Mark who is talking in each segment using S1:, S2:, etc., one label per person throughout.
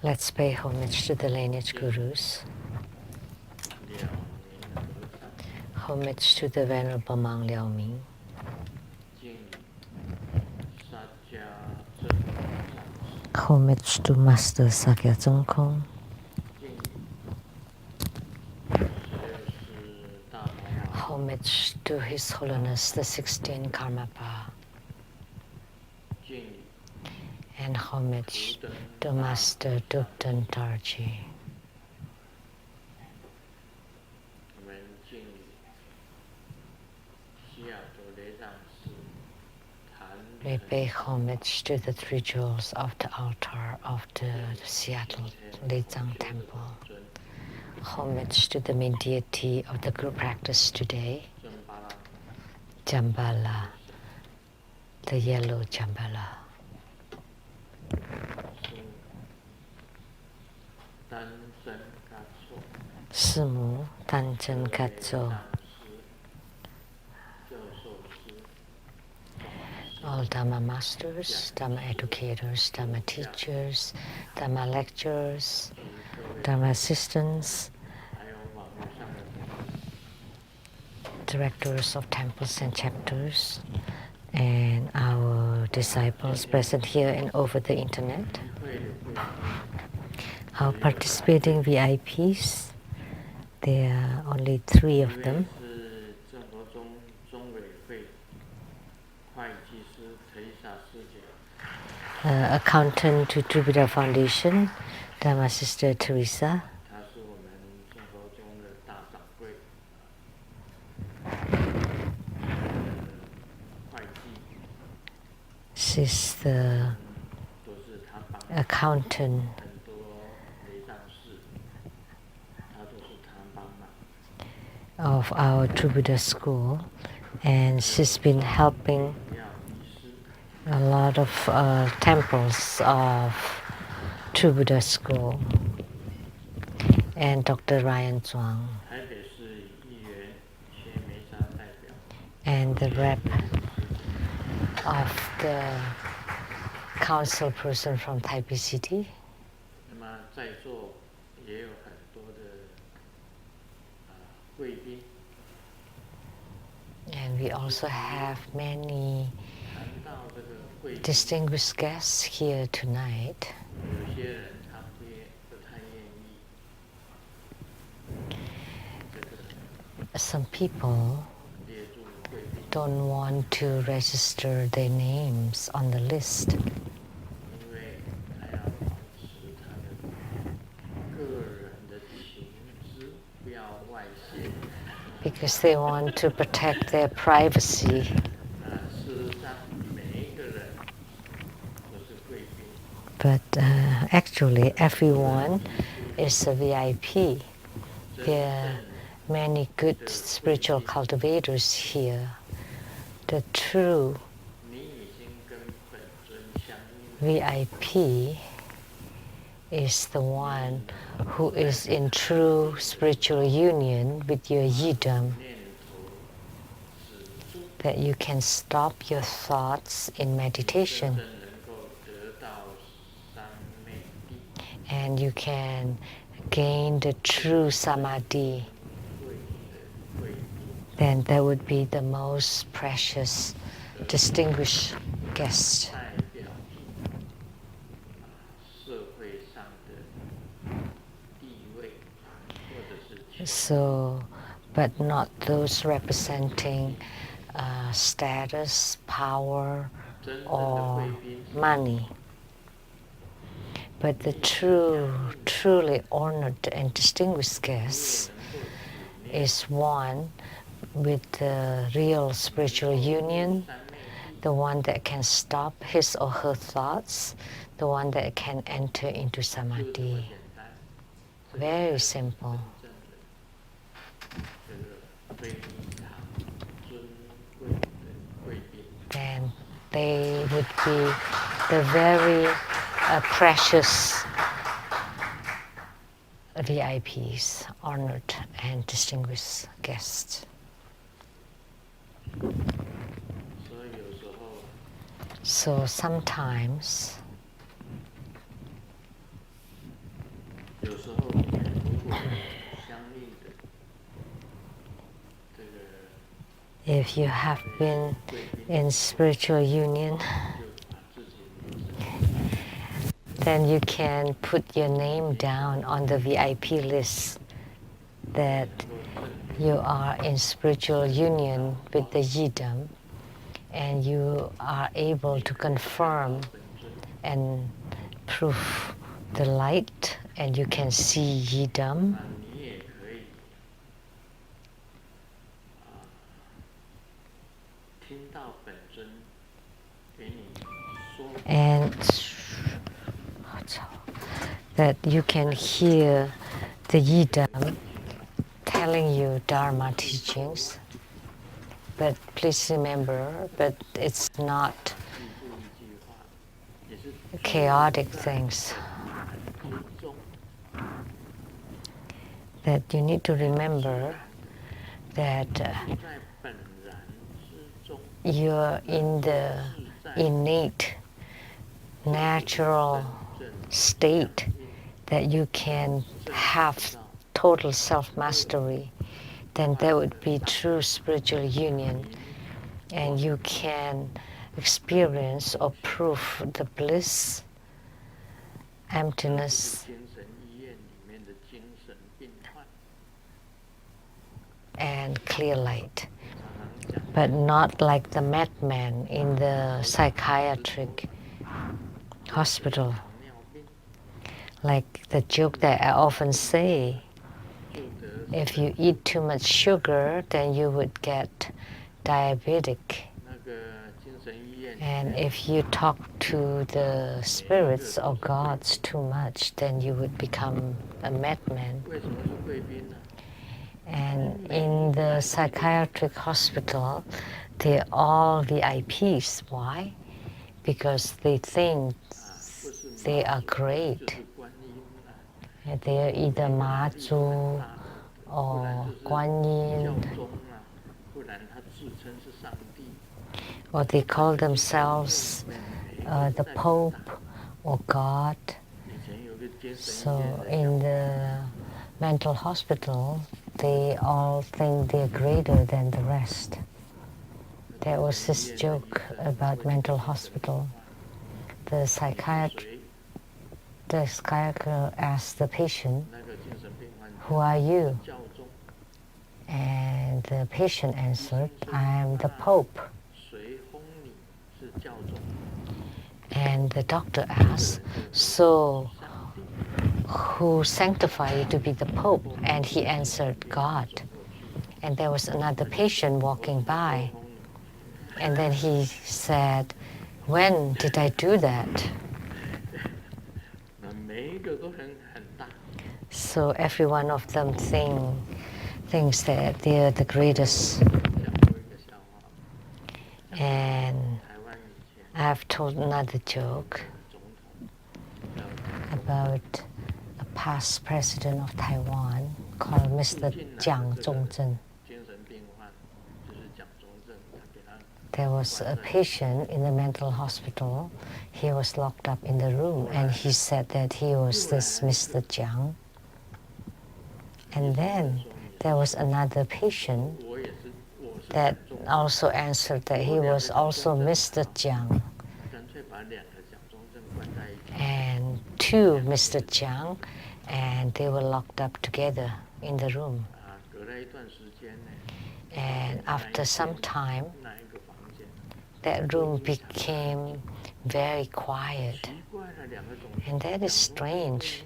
S1: Let's pay homage to the lineage gurus. Homage to the Venerable Monk Liao Ming. Homage to Master Sakya Zhengkong. Homage to His Holiness the 16th Karmapa. And homage to Master Dukden Tarji. We pay homage to the three jewels of the altar of the Seattle Lizang Temple. Homage to the main deity of the group practice today, Jambala, the yellow Jambala. Simu Tanchen Katso. All Dhamma masters, Dhamma educators, Dhamma teachers, Dhamma lecturers, Dhamma assistants, directors of temples and chapters, and our disciples present here and over the internet, our participating VIPs. There are only 3 of them. Accountant to Tribhuda Foundation, Dharma Sister Teresa. She's the accountant of our Tribhuda school, and she's been helping a lot of temples of Tribhuda school. And Dr. Ryan Zhuang, and the rep of the council person from Taipei City. And we also have many distinguished guests here tonight. Some people don't want to register their names on the list because they want to protect their privacy. But actually, everyone is a VIP. There are many good spiritual cultivators here. The true VIP is the one who is in true spiritual union with your yidam, that you can stop your thoughts in meditation and you can gain the true samadhi. Then that would be the most precious, distinguished guest. So, but not those representing status, power, or money. But the truly honored and distinguished guest is one with the real spiritual union, the one that can stop his or her thoughts, the one that can enter into samadhi. Very simple. And they would be the very precious VIPs, honored and distinguished guests. So sometimes If you have been in spiritual union, then you can put your name down on the VIP list that you are in spiritual union with the Yidam, and you are able to confirm and prove the light, and you can see Yidam. And that you can hear the Yidam telling you Dharma teachings. But please remember, but it's not chaotic things. That you need to remember that you're in the innate, natural state that you can have total self-mastery. Then that would be true spiritual union, and you can experience or prove the bliss, emptiness, and clear light. But not like the madman in the psychiatric hospital. Like the joke that I often say, if you eat too much sugar, then you would get diabetic. And if you talk to the spirits or gods too much, then you would become a madman. And in the psychiatric hospital, they're all VIPs. Why? Because they think they are great. They're either Ma-zu or Guan Yin, or they call themselves the Pope or God. So in the mental hospital, they all think they're greater than the rest. There was this joke about mental hospital. The psychiatrist asked the patient, "Who are you?" And the patient answered, "I am the Pope." And the doctor asked, "So who sanctified you to be the Pope?" And he answered, "God." And there was another patient walking by. And then he said, "When did I do that?" So every one of them thinks that they're the greatest. And I've told another joke about a past president of Taiwan called Mr. Jiang Zhongzhen. There was a patient in the mental hospital. He was locked up in the room, and he said that he was this Mr. Jiang. And then there was another patient that also answered that he was also Mr. Jiang. And two Mr. Jiang, and they were locked up together in the room. And after some time, that room became very quiet. And that is strange.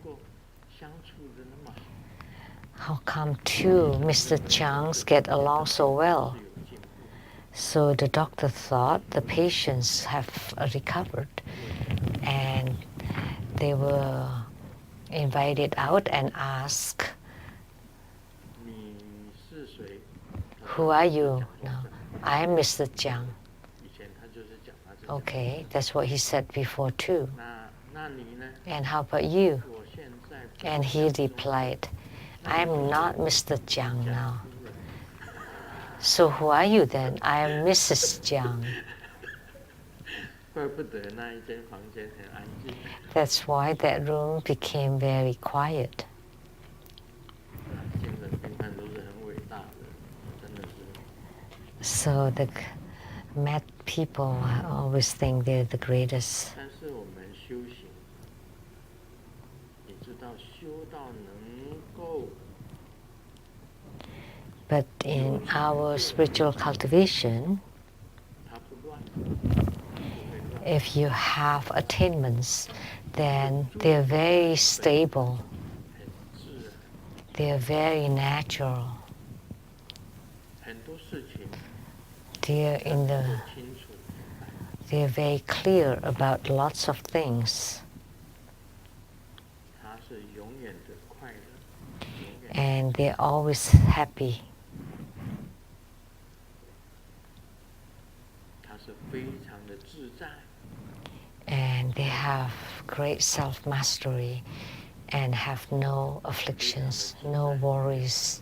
S1: How come two Mr. Chiangs get along so well? So the doctor thought the patients have recovered, and they were invited out and asked, "Who are you now?" "I am Mr. Jiang." Okay, that's what he said before too. "And how about you?" And he replied, "I am not Mr. Jiang now." "So who are you then?" "I am Mrs. Jiang." That's why that room became very quiet. So the mad people always think they're the greatest. But in our spiritual cultivation, if you have attainments, then they're very stable. They're very natural. They're very clear about lots of things. And they're always happy. And they have great self-mastery and have no afflictions, no worries.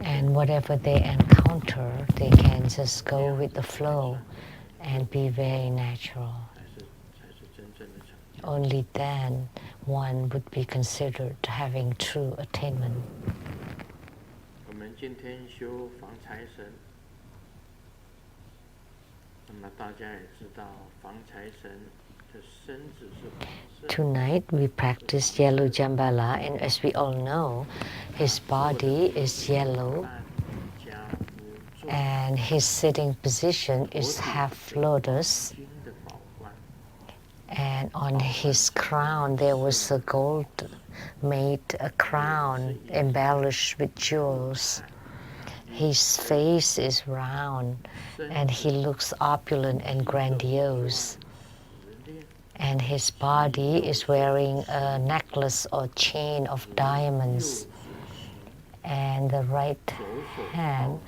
S1: And whatever they encounter, they can just go with the flow and be very natural. Only then one would be considered having true attainment. Tonight we practice yellow Jambala, and as we all know, his body is yellow and his sitting position is half lotus, and on his crown there was a gold made a crown embellished with jewels. His face is round and he looks opulent and grandiose. And his body is wearing a necklace or chain of diamonds. And the right hand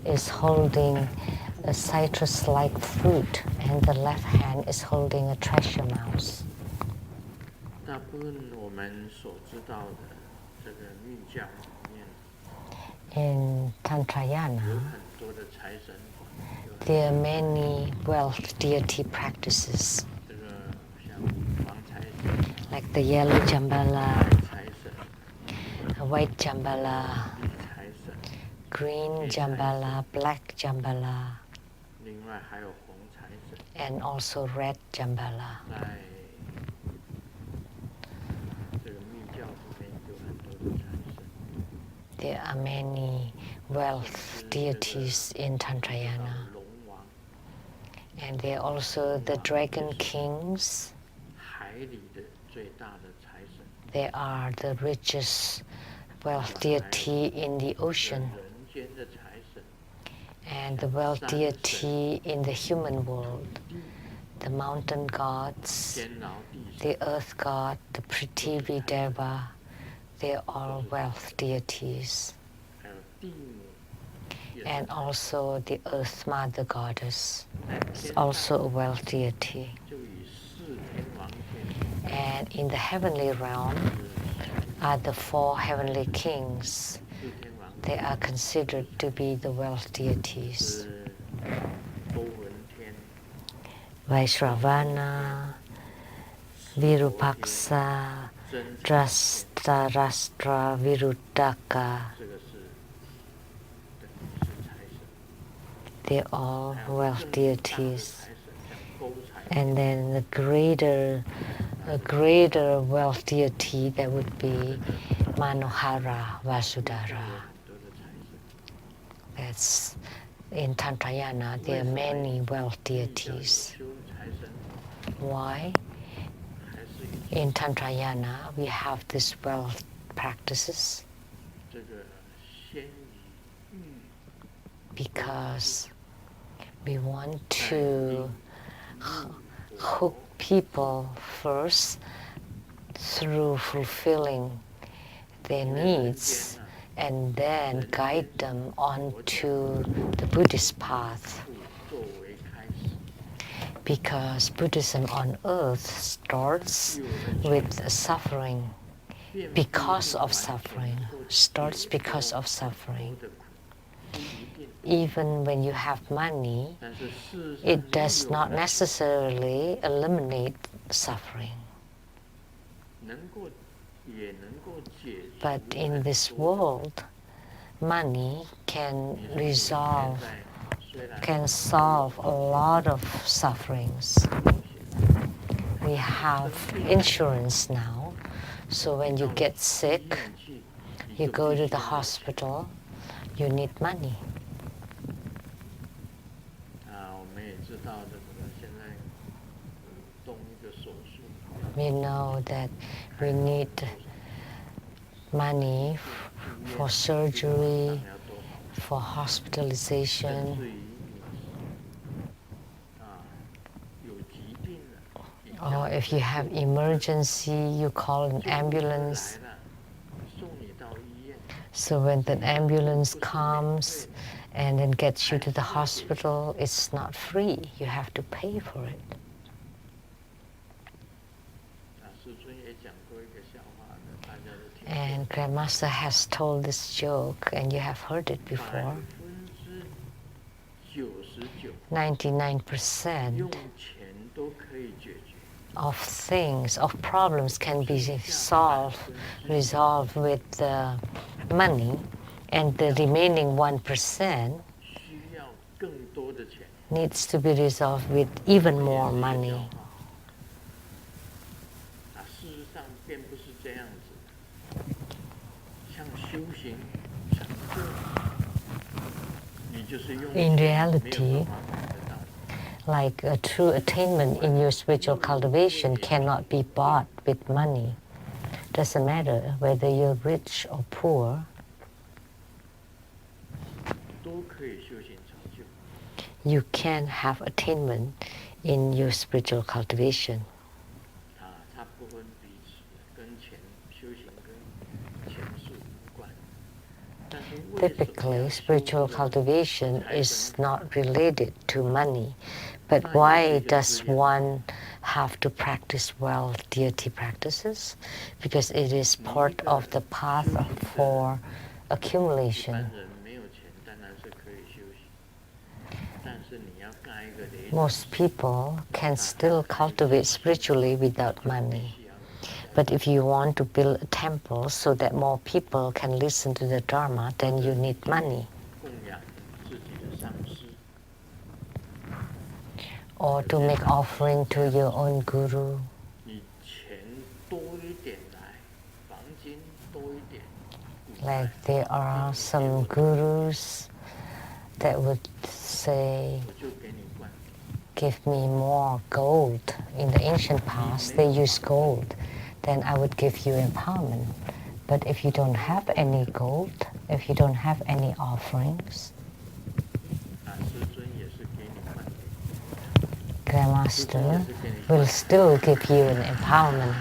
S1: is holding a citrus-like fruit, and the left hand is holding a treasure mouse. In Tantrayana, there are many wealth deity practices, like the yellow Jambala, white Jambala, green Jambala, black Jambala, and also red Jambala. There are many wealth deities in Tantrayana. And there are also the dragon kings. They are the richest wealth deity in the ocean. And the wealth deity in the human world. The mountain gods, the earth god, the Prithvi Deva, they're all wealth deities. And also the Earth Mother Goddess is also a wealth deity. And in the heavenly realm are the 4 heavenly kings. They are considered to be the wealth deities. Vaishravana, Virupaksa, Drashtarashtra, Viruddhaka. They're all wealth deities. And then a greater wealth deity, that would be Manohara Vasudhara. That's in Tantrayana. There are many wealth deities. Why? In Tantrayana, we have these wealth practices because we want to hook people first through fulfilling their needs and then guide them onto the Buddhist path. Because Buddhism on earth starts with suffering, because of suffering, starts because of suffering. Even when you have money, it does not necessarily eliminate suffering. But in this world, money can solve a lot of sufferings. We have insurance now, so when you get sick, you go to the hospital, you need money. We know that we need money for surgery, for hospitalization, or if you have emergency, you call an ambulance. So when the ambulance comes and then gets you to the hospital, it's not free. You have to pay for it. And Grandmaster has told this joke, and you have heard it before. 99% of things, of problems can be resolved with money, and the remaining 1% needs to be resolved with even more money. In reality, like a true attainment in your spiritual cultivation cannot be bought with money. Doesn't matter whether you're rich or poor. You can have attainment in your spiritual cultivation. Typically, spiritual cultivation is not related to money. But why does one have to practice well deity practices? Because it is part of the path for accumulation. Most people can still cultivate spiritually without money. But if you want to build a temple so that more people can listen to the Dharma, then you need money. Or to make offering to your own guru. Like there are some gurus that would say, give me more gold. In the ancient past, they used gold. Then I would give you empowerment. But if you don't have any gold, if you don't have any offerings, Grandmaster will still give you an empowerment.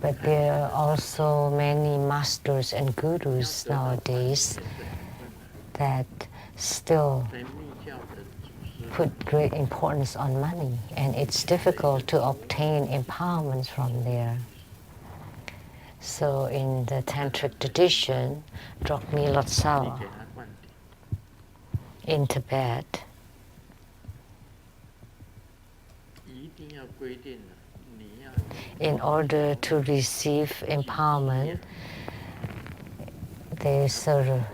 S1: But there are also many masters and gurus nowadays that still put great importance on money, and it's difficult to obtain empowerment from there. So in the Tantric tradition, Drokmi Lotsa in Tibet, in order to receive empowerment, there's the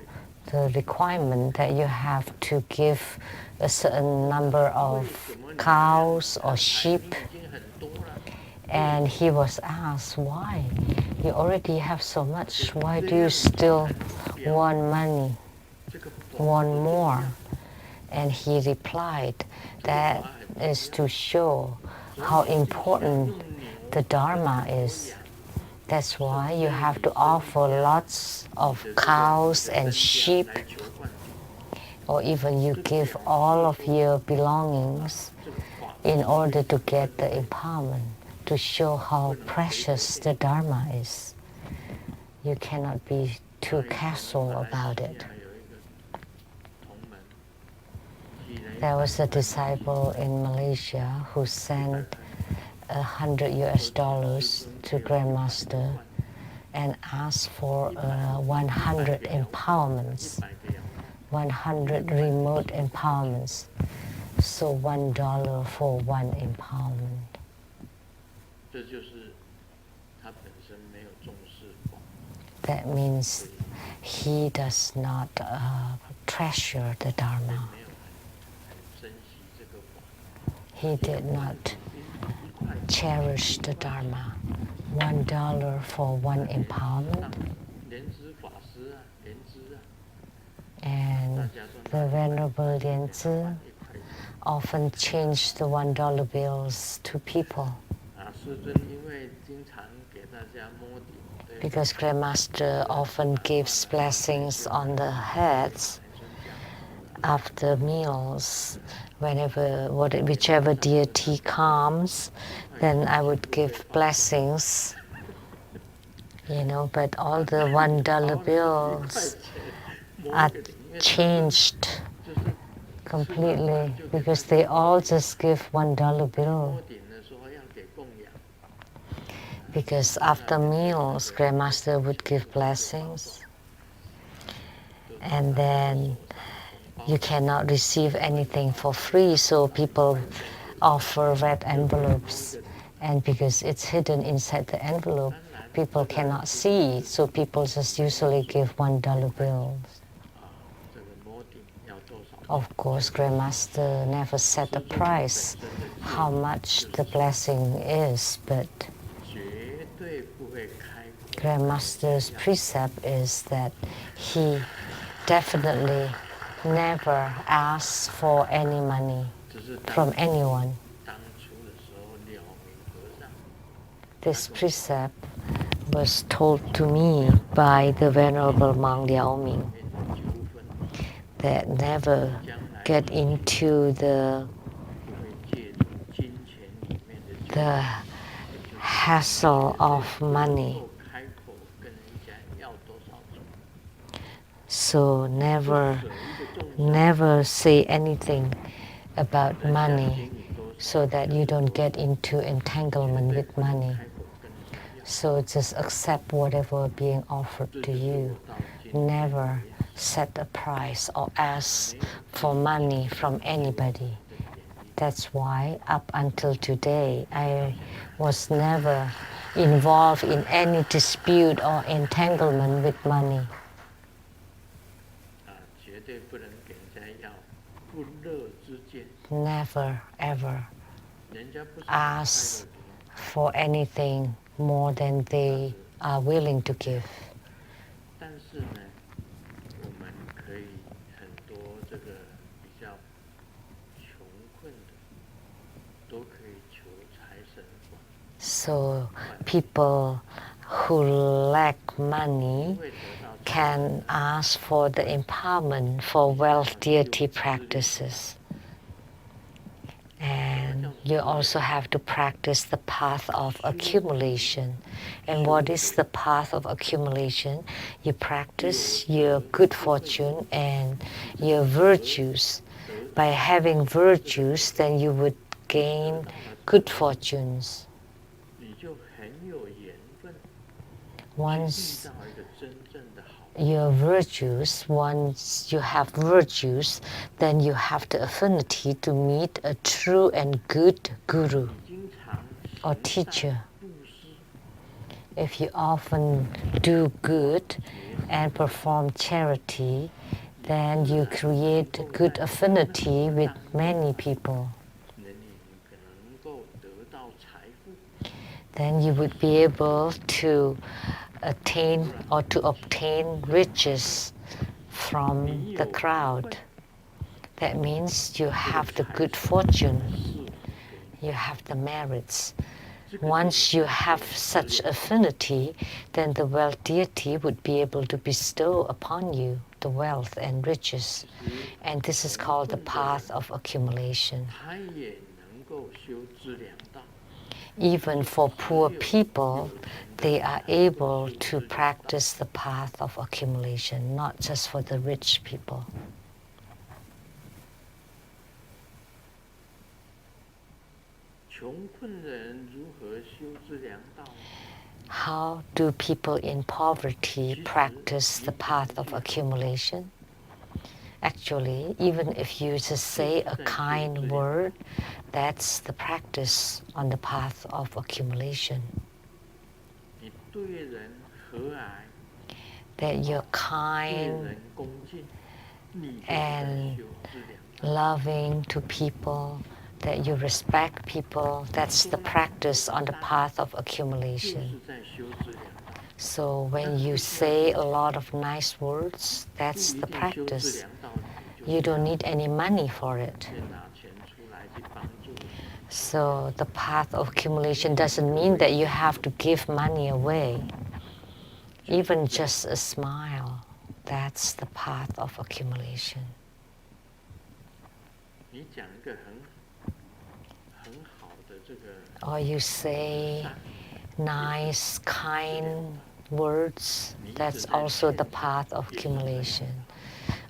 S1: requirement that you have to give a certain number of cows or sheep. And he was asked, why? You already have so much. Why do you still want money, want more? And he replied, that is to show how important the Dharma is. That's why you have to offer lots of cows and sheep, or even you give all of your belongings in order to get the empowerment, to show how precious the Dharma is. You cannot be too casual about it. There was a disciple in Malaysia who sent $100 to Grandmaster and asked for 100 empowerments. 100 remote empowerments. So $1 for one empowerment. That means he does not treasure the Dharma. He did not cherish the Dharma. $1 for one empowerment. And the Venerable Lianzi often changed the $1 bills to people. Because Grandmaster often gives blessings on the heads after meals. Whichever deity comes, then I would give blessings. But all the $1 bills are changed completely because they all just give $1 bill. Because after meals, Grandmaster would give blessings, and then you cannot receive anything for free, so people offer red envelopes, and because it's hidden inside the envelope, people cannot see it, so people just usually give $1 bills. Of course, Grandmaster never set a price how much the blessing is, but Grandmaster's precept is that he definitely never asks for any money from anyone. This precept was told to me by the Venerable monk Liao Ming, that never get into the hassle of money. So never say anything about money so that you don't get into entanglement with money. So just accept whatever being offered to you. Never set a price or ask for money from anybody. That's why up until today I was never involved in any dispute or entanglement with money. Never ever ask for anything more than they are willing to give. So people who lack money can ask for the empowerment for World Deity practices. And you also have to practice the path of accumulation. And what is the path of accumulation? You practice your good fortune and your virtues. By having virtues, then you would gain good fortunes. Once you have virtues, then you have the affinity to meet a true and good guru or teacher. If you often do good and perform charity, then you create good affinity with many people. Then you would be able to attain or to obtain riches from the crowd. That means you have the good fortune, you have the merits. Once you have such affinity, then the World Deity would be able to bestow upon you the wealth and riches. And this is called the path of accumulation. Even for poor people, they are able to practice the path of accumulation, not just for the rich people. How do people in poverty practice the path of accumulation? Actually, even if you just say a kind word, that's the practice on the path of accumulation. That you're kind and loving to people, that you respect people, that's the practice on the path of accumulation. So when you say a lot of nice words, that's the practice. You don't need any money for it. So the path of accumulation doesn't mean that you have to give money away. Even just a smile, that's the path of accumulation. Or you say nice, kind words, that's also the path of accumulation.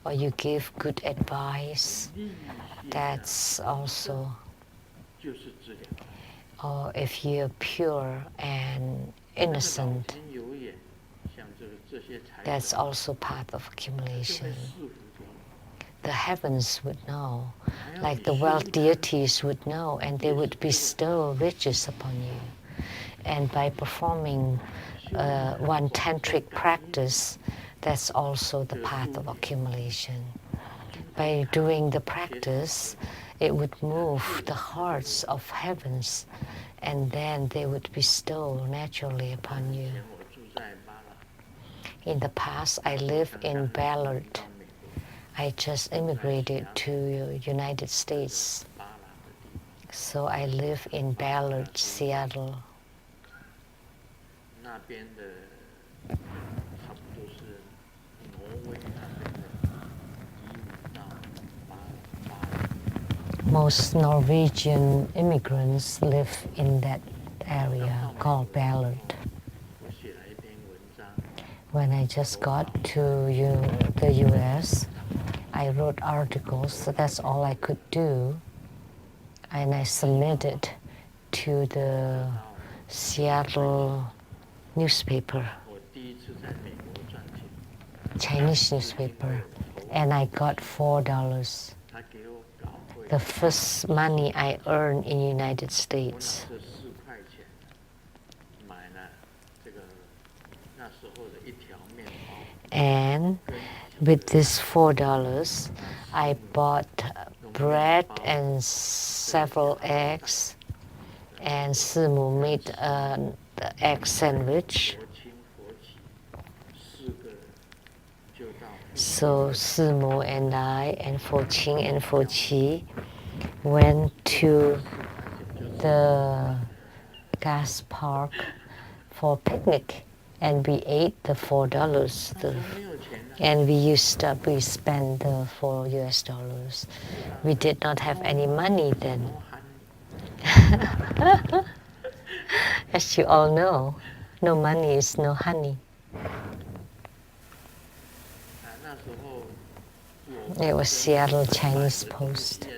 S1: Or you give good advice, that's also. Or if you're pure and innocent, that's also path of accumulation. The heavens would know, like the world deities would know, and they would bestow riches upon you. And by performing one tantric practice, that's also the path of accumulation. By doing the practice, it would move the hearts of heavens, and then they would bestow naturally upon you. In the past, I lived in Ballard. I just immigrated to United States. So I live in Ballard, Seattle. Most Norwegian immigrants live in that area called Ballard. When I just got to the US, I wrote articles, so that's all I could do. And I submitted to the Seattle newspaper, Chinese newspaper, and I got $4. The first money I earned in the United States. And with this $4, I bought bread and several eggs, and Simu made an egg sandwich. So Simu and I and Foqing and Foqi went to the gas park for a picnic, and we ate the $4. And we spent the $4 US. We did not have any money then. As you all know, no money is no honey. It was Seattle Chinese Post.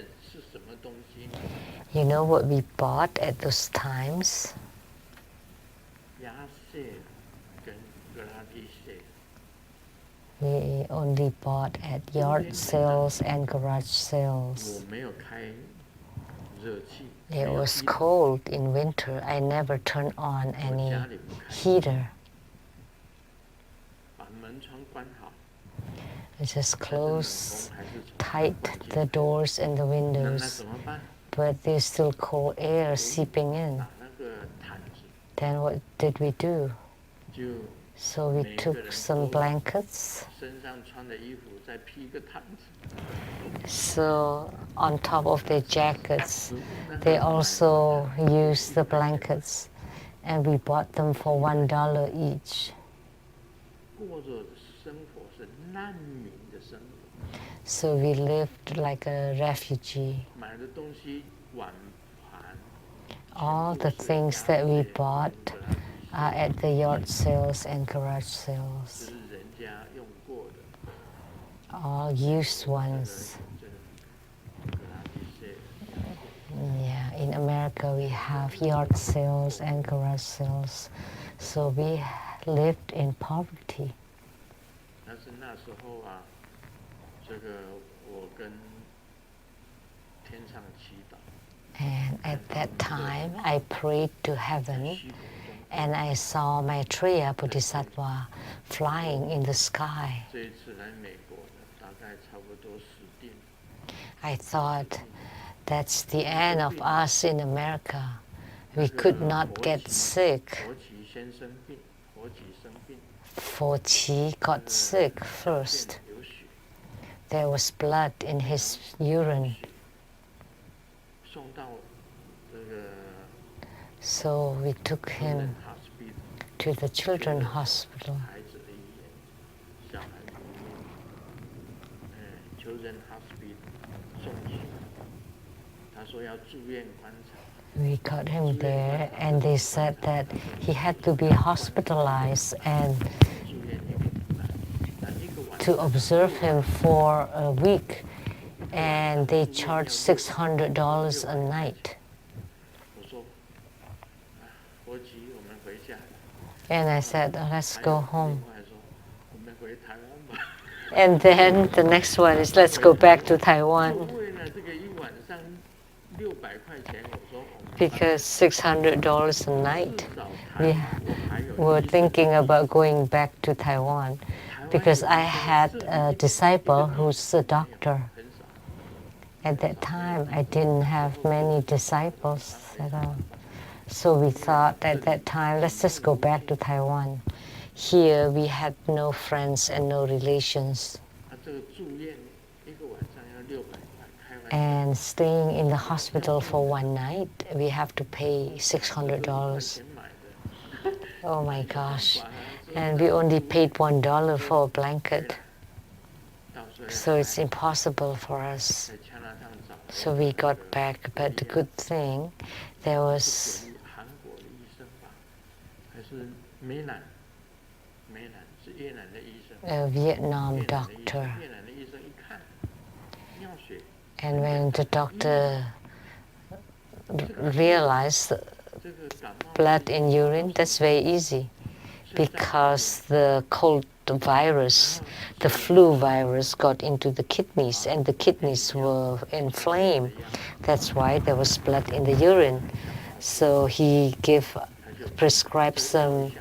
S1: You know what we bought at those times? We only bought at yard sales and garage sales. It was cold in winter. I never turned on any heater. I just closed tight the doors and the windows, but there's still cold air seeping in. Then what did we do? So we took some blankets. So on top of their jackets, they also used the blankets, and we bought them for $1 each. So we lived like a refugee. All the things that we bought are at the yard sales and garage sales. All used ones. Yeah, in America we have yard sales and garage sales. So we lived in poverty. And at that time, I prayed to heaven, and I saw Maitreya Bodhisattva flying in the sky. I thought, that's the end of us in America. We could not get sick. For Qi got sick first. There was blood in his urine. So we took him to the children's hospital. We got him there, and they said that he had to be hospitalized and to observe him for a week, and they charged $600 a night. And I said, oh, let's go home. And then the next one is, let's go back to Taiwan. Because $600 a night, we were thinking about going back to Taiwan. Because I had a disciple who's a doctor. At that time, I didn't have many disciples at all. So we thought at that time, let's just go back to Taiwan. Here we had no friends and no relations. And staying in the hospital for one night, we have to pay $600. Oh my gosh. And we only paid $1 for a blanket. So it's impossible for us. So we got back, but the good thing, there was a Vietnam doctor. And when the doctor realized blood in urine, that's very easy, because the cold virus, the flu virus, got into the kidneys, and the kidneys were inflamed. That's why there was blood in the urine. So he prescribed some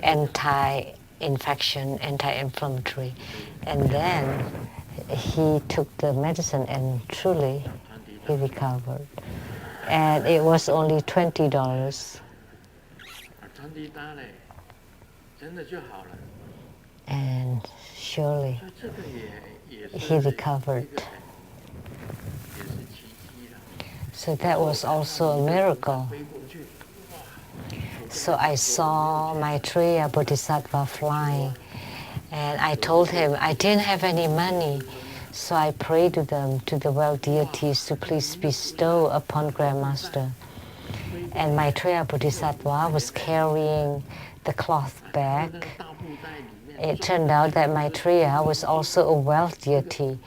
S1: anti-infection, anti-inflammatory, and then he took the medicine, and truly he recovered. And it was only $20. And surely he recovered. So that was also a miracle. So I saw Maitreya Bodhisattva flying, and I told him I didn't have any money. So I prayed to them, to the World Deities, to please bestow upon Grandmaster. And Maitreya Bodhisattva was carrying the cloth bag. It turned out that Maitreya was also a wealth deity,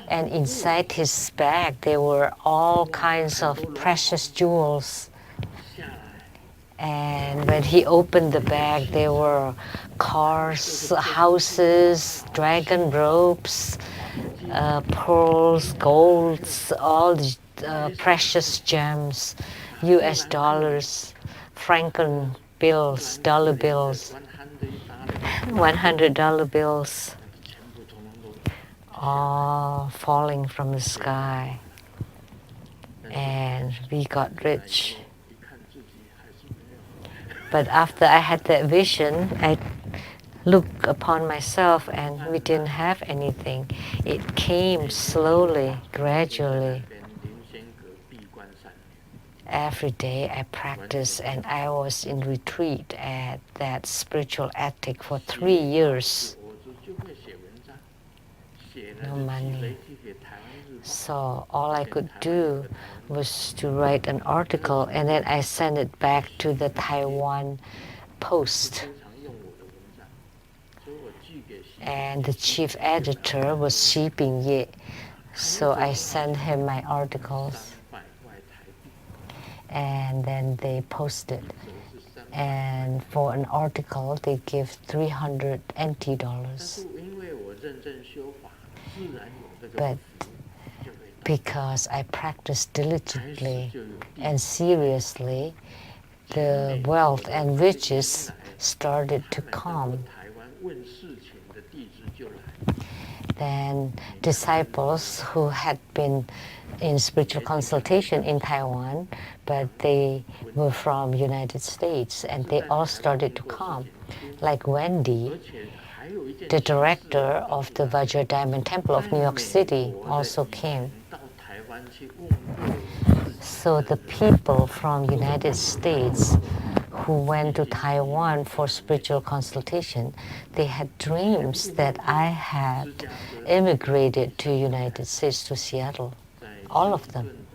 S1: and inside his bag there were all kinds of precious jewels. And when he opened the bag, there were cars, houses, dragon robes, pearls, golds, all the precious gems, US dollars, franken bills, dollar bills, $100 bills, all falling from the sky. And we got rich. But after I had that vision, I looked upon myself, and we didn't have anything. It came slowly, gradually. Every day I practiced, and I was in retreat at that spiritual attic for 3 years. No money. So all I could do was to write an article, and then I sent it back to the Taiwan Post. And the chief editor was Xi Bingye. So I sent him my articles, and then they posted. And for an article, they give 300 NT dollars. But because I practiced diligently and seriously, the wealth and riches started to come. Then disciples who had been in spiritual consultation in Taiwan, but they were from United States, and they all started to come. Like Wendy, the director of the Vajra Diamond Temple of New York City, also came. So the people from United States who went to Taiwan for spiritual consultation, they had dreams that I had immigrated to United States, to Seattle. All of them.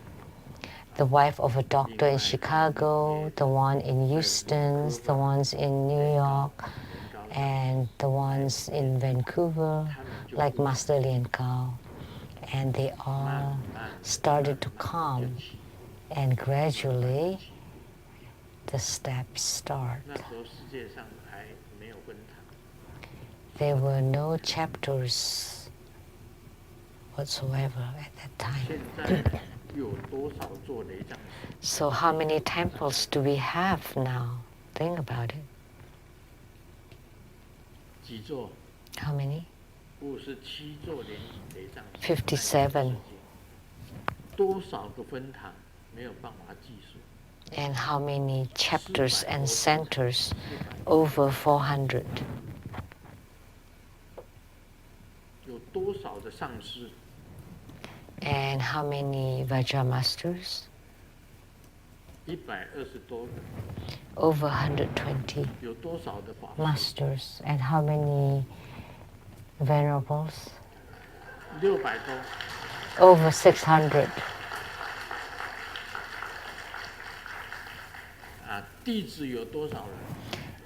S1: The wife of a doctor in Chicago, the one in Houston, the ones in New York, and the ones in Vancouver, like Master Lien Kao. And they all started to come, and gradually the steps start. There were no chapters whatsoever at that time. So how many temples do we have now? Think about it. How many? 57. And how many chapters and centers? Over 400. And how many Vajra masters? Over 120 masters. And how many venerables? Over 600.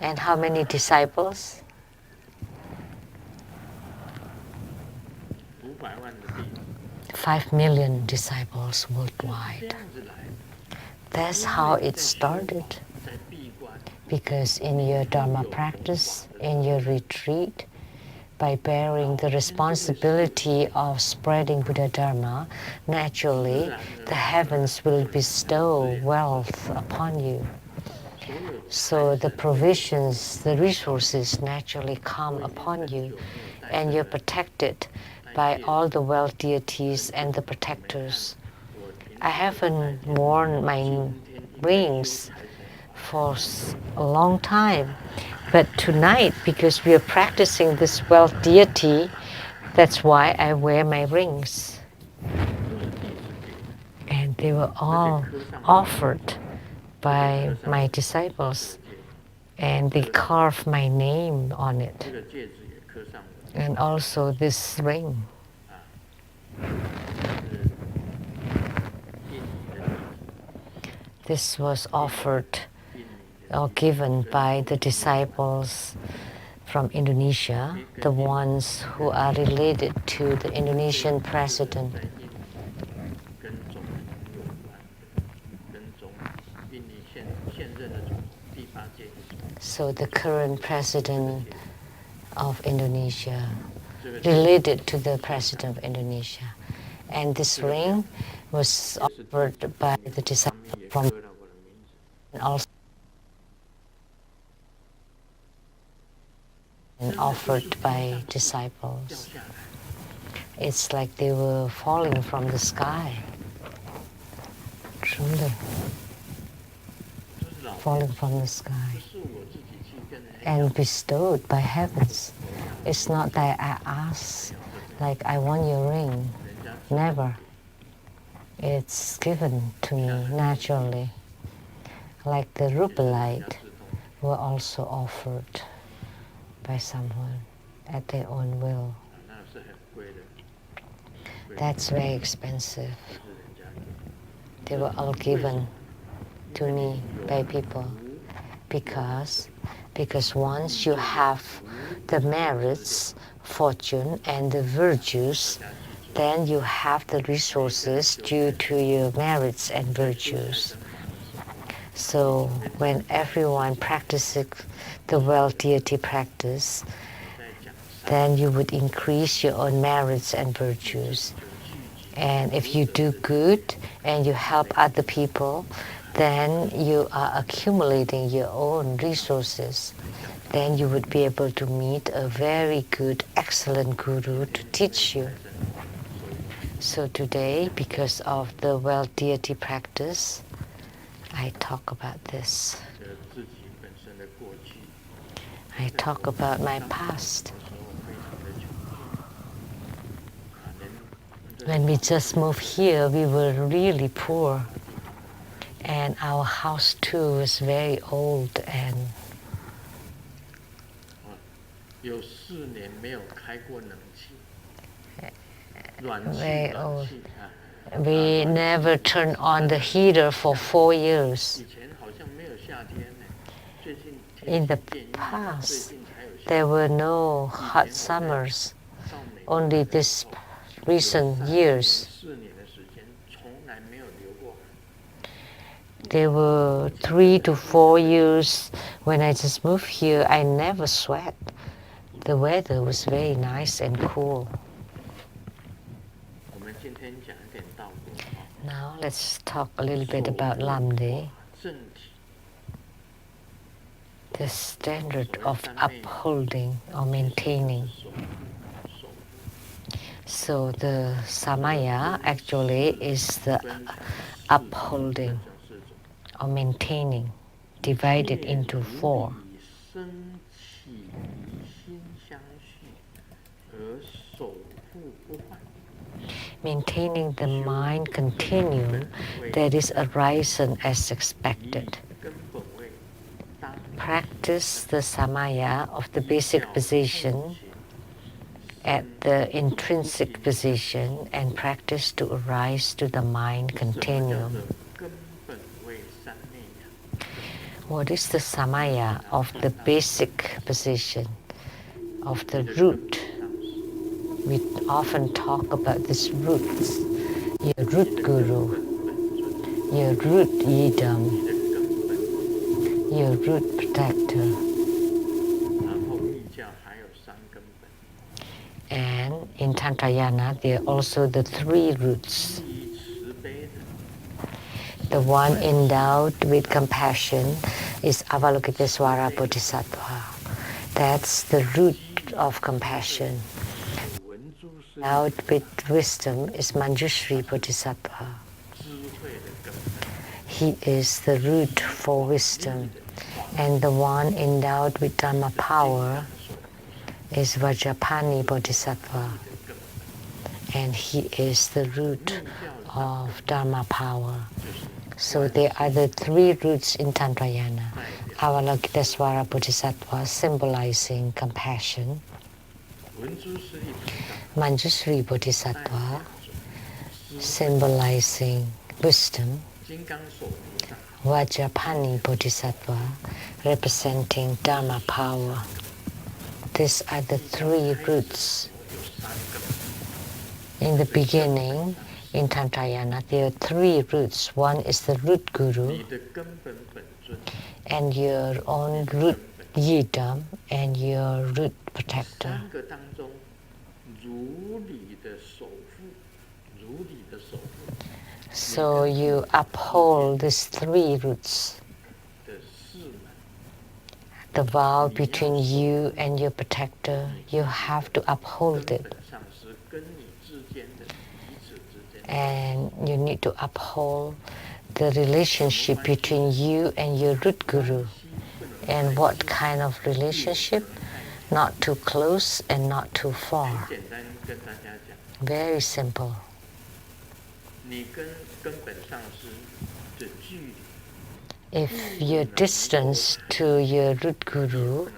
S1: And how many disciples? 5 million disciples worldwide. That's how it started. Because in your Dharma practice, in your retreat, by bearing the responsibility of spreading Buddha Dharma, naturally the heavens will bestow wealth upon you. So the provisions, the resources naturally come upon you, and you're protected by all the world deities and the protectors. I haven't worn my rings for a long time, but tonight, because we are practicing this world deity, that's why I wear my rings. And they were all offered by my disciples, and they carved my name on it, and also this ring. This was offered or given by the disciples from Indonesia, the ones who are related to the Indonesian president. So the current president of Indonesia, related to the president of Indonesia. And this ring was offered by the disciple from, and also offered by disciples. It's like they were falling from the sky. Truly. Falling from the sky. And bestowed by heavens. It's not that I ask, like, I want your ring. Never. It's given to me naturally. Like the rupelite were also offered by someone at their own will. That's very expensive. They were all given to me by people because once you have the merits, fortune, and the virtues, then you have the resources due to your merits and virtues. So when everyone practices the world deity practice, then you would increase your own merits and virtues. And if you do good and you help other people, then you are accumulating your own resources. Then you would be able to meet a very good, excellent guru to teach you. So today, because of the World Deity practice, I talk about this. I talk about my past. When we just moved here, we were really poor. And our house too was very old and very old. We never turned on the heater for 4 years. In the past, there were no hot summers, only this recent years. There were 3 to 4 years when I just moved here, I never sweat. The weather was very nice and cool. Now let's talk a little bit about Lamdre. The standard of upholding or maintaining. So the samaya actually is the upholding or maintaining, divided into 4. Maintaining the mind continuum that is arisen as expected. Practice the samaya of the basic position at the intrinsic position and practice to arise to the mind continuum. What is the samaya of the basic position, of the root? We often talk about these roots. Your root guru, your root yidam, your root protector. And in Tantrayana, there are also the 3 roots. The one endowed with compassion is Avalokitesvara Bodhisattva. That's the root of compassion. Endowed with wisdom is Manjushri Bodhisattva. He is the root for wisdom. And the one endowed with Dharma power is Vajrapani Bodhisattva. And he is the root of Dharma power. So there are the 3 roots in Tantrayana. Avalokitesvara Bodhisattva symbolizing compassion. Manjushri Bodhisattva symbolizing wisdom. Vajrapani Bodhisattva representing Dharma power. These are the 3 roots. In the beginning, in Tantrayana, there are 3 roots. One is the root guru, and your own root yidam, and your root protector. So you uphold these 3 roots. The vow between you and your protector, you have to uphold it. And you need to uphold the relationship between you and your root guru. And what kind of relationship? Not too close and not too far. Very simple. If your distance to your root guru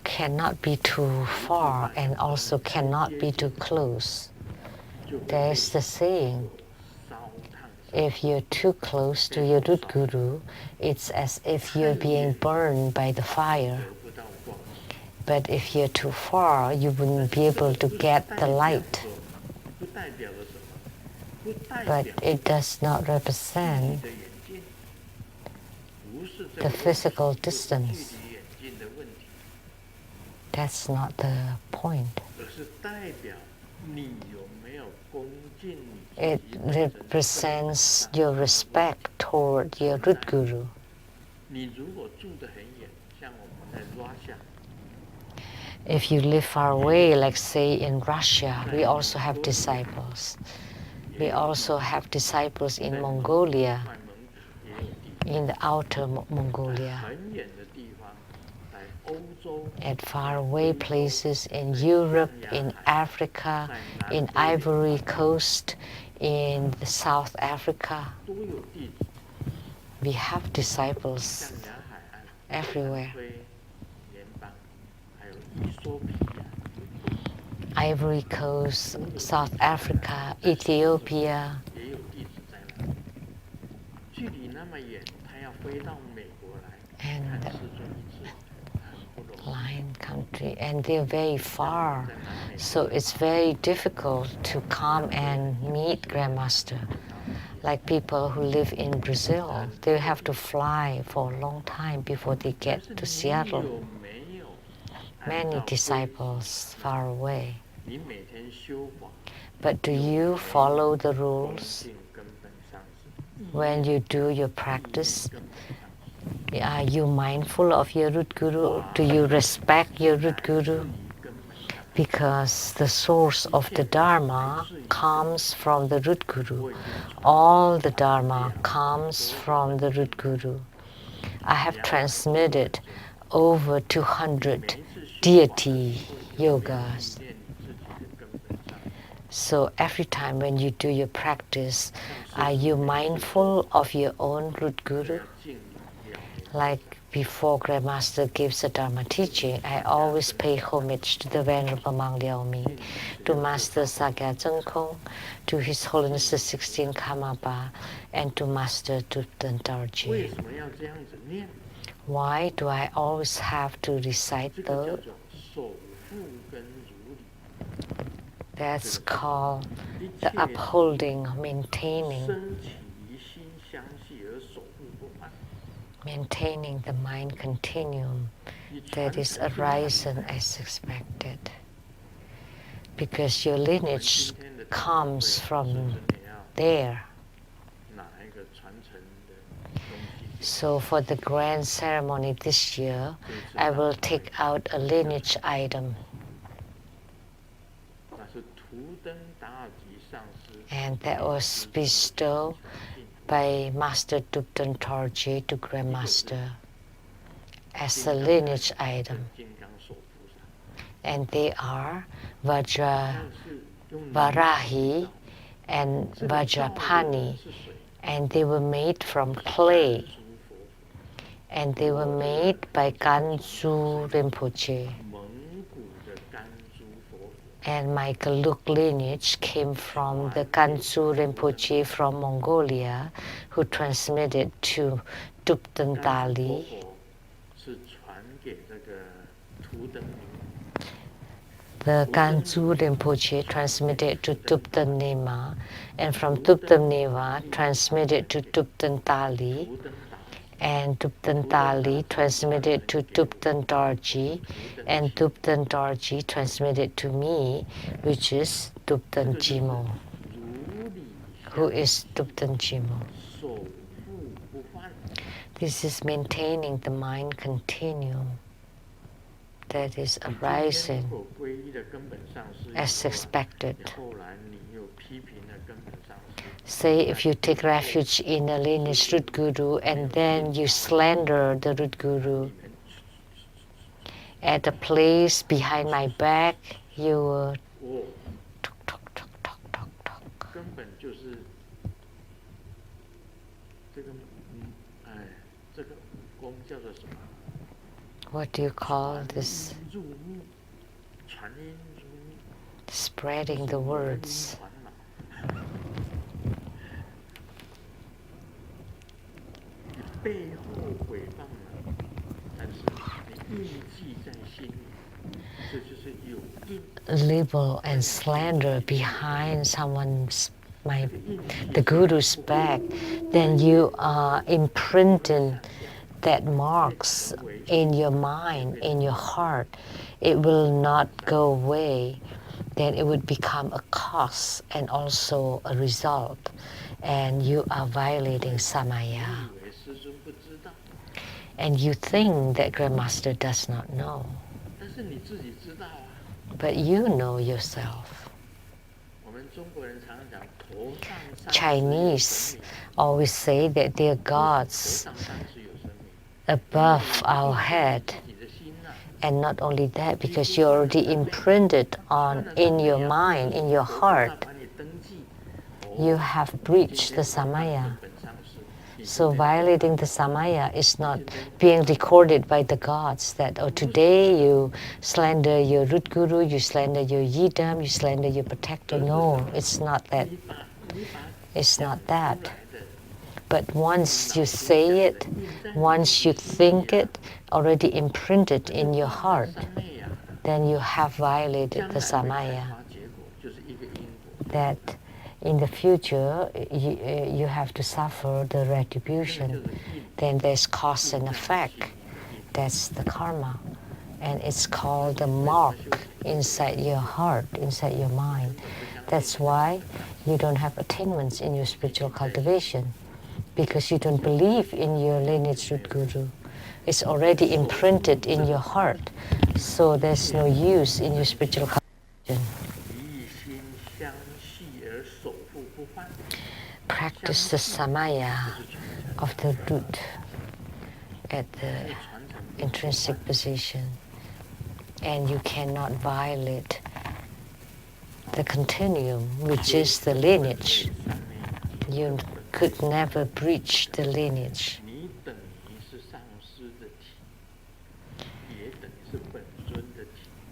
S1: cannot be too far and also cannot be too close, there's the saying, if you're too close to your root guru, it's as if you're being burned by the fire. But if you're too far, you wouldn't be able to get the light. But it does not represent the physical distance. That's not the point. It represents your respect toward your root guru. If you live far away, like say in Russia, we also have disciples. We also have disciples in Mongolia, in the outer Mongolia, at faraway places in Europe, in Africa, in Ivory Coast, in South Africa. We have disciples everywhere. Ivory Coast, South Africa, Ethiopia. And Lion country, and they're very far, so it's very difficult to come and meet Grandmaster. Like people who live in Brazil, they have to fly for a long time before they get to Seattle. Many disciples far away. But do you follow the rules when you do your practice? Are you mindful of your root guru? Do you respect your root guru? Because the source of the Dharma comes from the root guru. All the Dharma comes from the root guru. I have transmitted over 200 deity yogas. So every time when you do your practice, are you mindful of your own root guru? Like before Grandmaster gives a Dharma teaching, I always pay homage to the Venerable Mang Liao Ming, to Master Sakya Zeng Kong, to His Holiness the 16th Karmapa, and to Master Thupten Dorje. Why do I always have to recite those? That's called the upholding, maintaining the mind continuum that is arisen as expected. Because your lineage comes from there. So for the grand ceremony this year, I will take out a lineage item. And that was bestowed by Master Thupten Dorje to Grandmaster as a lineage item. And they are Varahi and Vajrapani, and they were made from clay. And they were made by Ganzu Rinpoche. And my Gelug lineage came from the Ganzu Rinpoche from Mongolia, who transmitted to Thupten Dali. The Ganzu Rinpoche transmitted to Thupten Nema, and from Thupten Nema transmitted to Thupten Dali, and Thupten Dali transmitted to Thupten Dorje, and Thupten Dorje transmitted to me, which is Thupten Jimo. Who is Thupten Jimo? This is maintaining the mind continuum that is arising as expected. Say if you take refuge in a lineage root guru and then you slander the root guru at a place behind my back, you will talk. What do you call this? Spreading the words. Libel and slander behind the guru's back, then you are imprinting that marks in your mind, in your heart, it will not go away, then it would become a cause and also a result, and you are violating samaya. And you think that Grandmaster does not know, but you know yourself. Chinese always say that they are gods above our head. And not only that, because you already imprinted on in your mind, in your heart, you have breached the samaya. So violating the samaya is not being recorded by the gods that, oh, today you slander your root guru, you slander your yidam, you slander your protector. No, it's not that. It's not that. But once you say it, once you think it, already imprinted in your heart, then you have violated the samaya. That in the future you have to suffer the retribution. Then there's cause and effect. That's the karma. And it's called the mark inside your heart, inside your mind. That's why you don't have attainments in your spiritual cultivation, because you don't believe in your lineage root guru. It's already imprinted in your heart, so there's no use in your spiritual cultivation. Practice the samaya of the root at the intrinsic position, and you cannot violate the continuum, which is the lineage. You could never breach the lineage.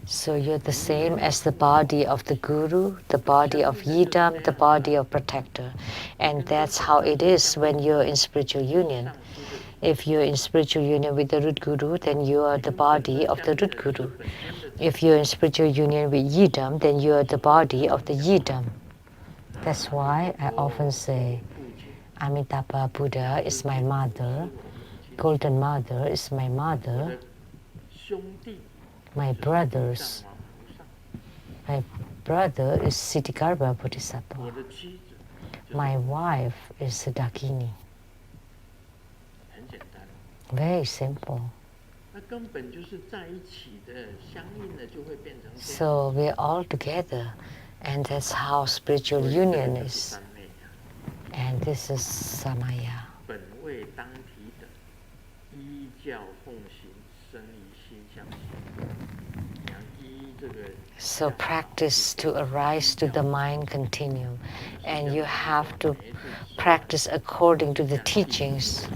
S1: So you're the same as the body of the guru, the body of yidam, the body of protector. And that's how it is when you're in spiritual union. If you're in spiritual union with the root guru, then you are the body of the root guru. If you're in spiritual union with yidam, then you are the body of the yidam. That's why I often say, Amitabha Buddha is my mother, Golden Mother is my mother, my brothers. My brother is Siddhigarbha Bodhisattva. My wife is Dakini. Very simple. So we're all together, and that's how spiritual union is. And this is samaya. So practice to arise to the mind continuum, and you have to practice according to the teachings.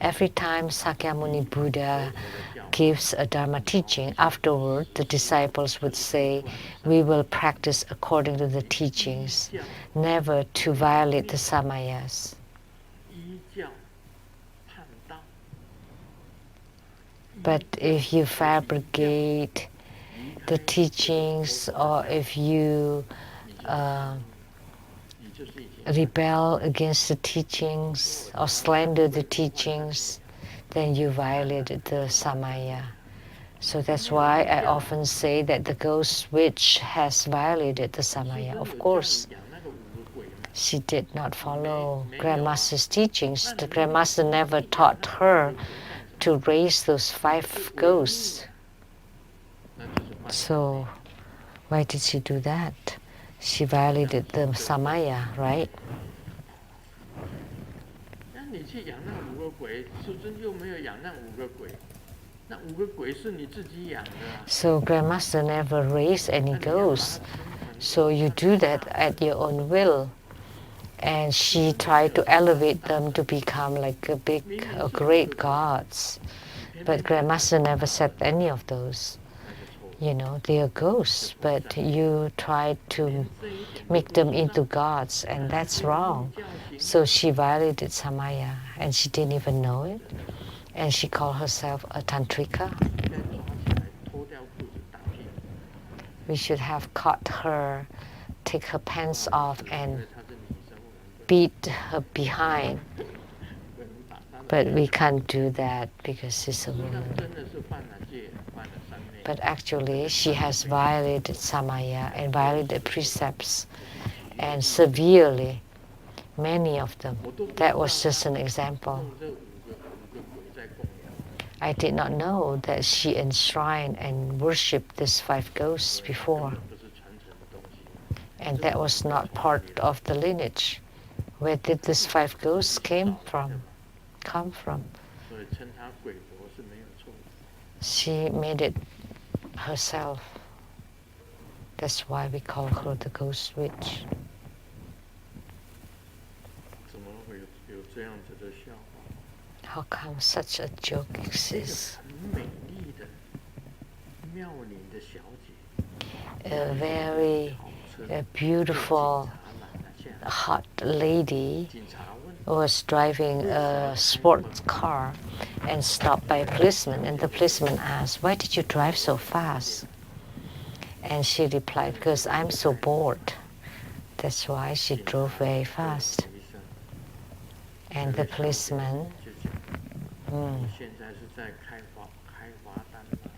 S1: Every time Sakyamuni Buddha gives a Dharma teaching, afterward the disciples would say, we will practice according to the teachings, never to violate the samayas. But if you fabricate the teachings, or if you rebel against the teachings or slander the teachings, then you violated the samaya. So that's why I often say that the ghost witch has violated the samaya. Of course, she did not follow Grandmaster's teachings. The Grandmaster never taught her to raise those 5 ghosts. So why did she do that? She violated the samaya, right? So Grandmaster never raised any ghosts. So you do that at your own will. And she tried to elevate them to become like a big, great gods. But Grandmaster never said any of those. You know, they are ghosts, but you try to make them into gods, and that's wrong. So she violated samaya, and she didn't even know it. And she called herself a tantrika. We should have caught her, take her pants off, and beat her behind. But we can't do that because she's a woman. But actually, she has violated Samaya and violated precepts, and severely, many of them. That was just an example. I did not know that she enshrined and worshipped these 5 ghosts before. And that was not part of the lineage. Where did these 5 ghosts come from? She made it herself. That's why we call her the ghost witch. How come such a joke exists? A very beautiful, hot lady was driving a sports car and stopped by a policeman, and the policeman asked, "Why did you drive so fast?" And she replied, "Because I'm so bored." That's why she drove very fast. And the policeman,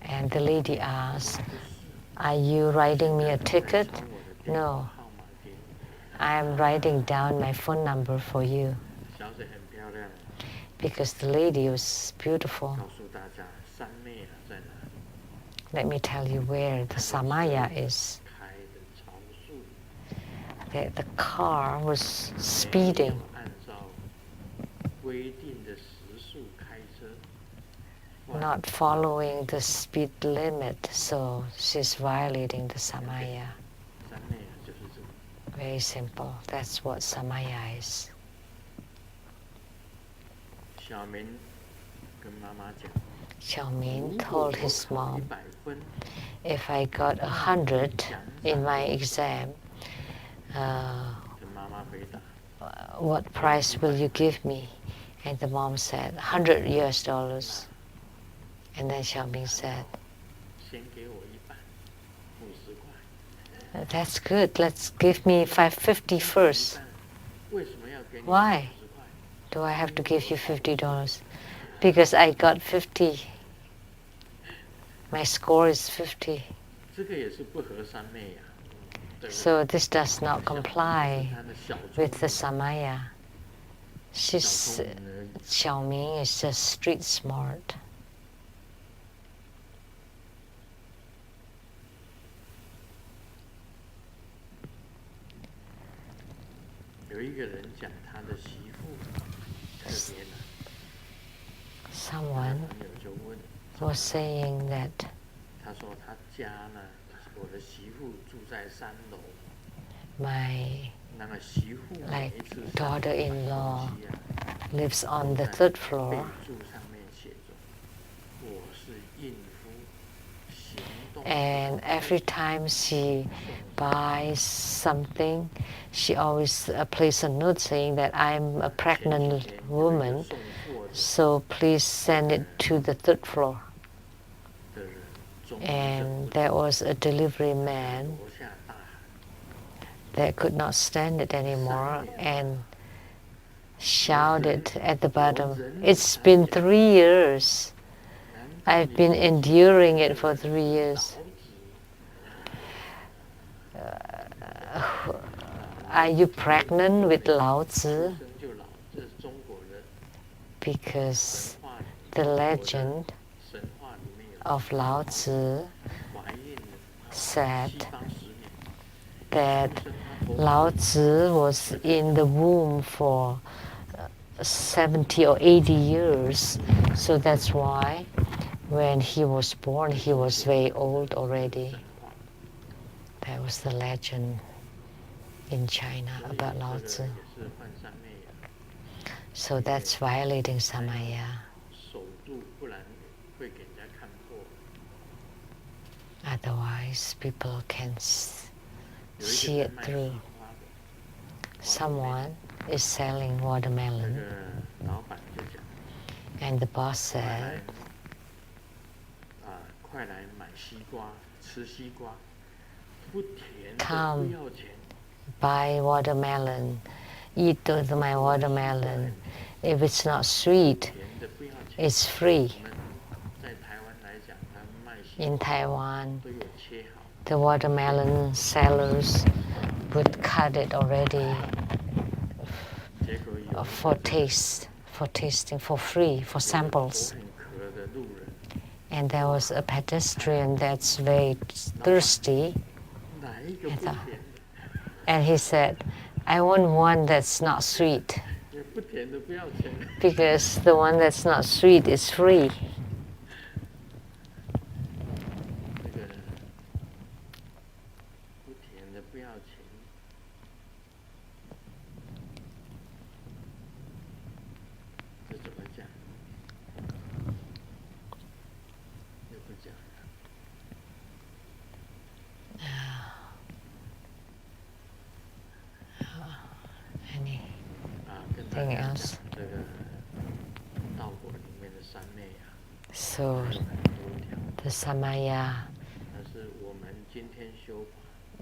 S1: and the lady asked, "Are you writing me a ticket?" "No, I'm writing down my phone number for you." Because the lady was beautiful. Let me tell you where the Samaya is. The car was speeding. Not following the speed limit, so she's violating the Samaya. Very simple. That's what Samaya is. Xiaomin told his mom, "If I got 100 in my exam, what price will you give me?" And the mom said, $100 US. And then Xiaoming said, "That's good, let's give me 550 first." "Why do I have to give you $50? "Because I got 50. My score is 50. So this does not comply with the Samaya. Xiaoming is just street smart. Someone was saying that my daughter-in-law lives on the 3rd floor, and every time she buys something, she always places a note saying that I'm a pregnant woman, so please send it to the 3rd floor. And there was a delivery man that could not stand it anymore and shouted at the bottom, "It's been 3 years. I've been enduring it for 3 years. Are you pregnant with Lao Tzu?" Because the legend of Lao Tzu said that Lao Tzu was in the womb for 70 or 80 years. So that's why when he was born, he was very old already. That was the legend in China about Lao Tzu. So that's violating Samaya. Otherwise, people can see it through. Someone is selling watermelon, and the boss said, "Come, buy watermelon. eat my watermelon. If it's not sweet, it's free. In Taiwan, the watermelon sellers would cut it already for tasting, for free, for samples. And there was a pedestrian that's very thirsty. And he said, I want one that's not sweet, because the one that's not sweet is free. Anything else? So, the Samaya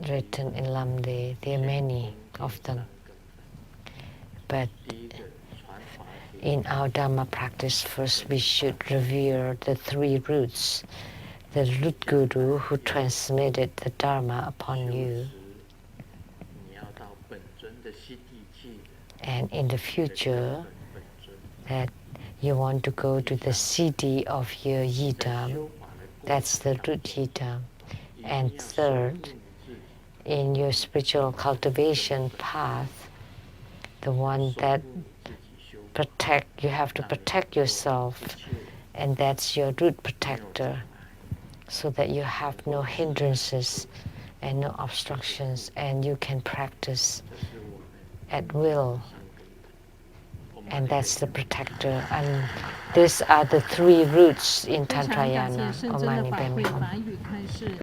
S1: written in Lamdre, there are many of them. But in our Dharma practice, first we should revere the three roots. The root guru who transmitted the Dharma upon you. And in the future, that you want to go to the city of your yidam, that's the root yidam. And third, in your spiritual cultivation path, the one that you have to protect yourself, and that's your root protector, so that you have no hindrances and no obstructions, and you can practice at will. And that's the protector. And these are the three roots in Tantrayana or Mani Padme Hum.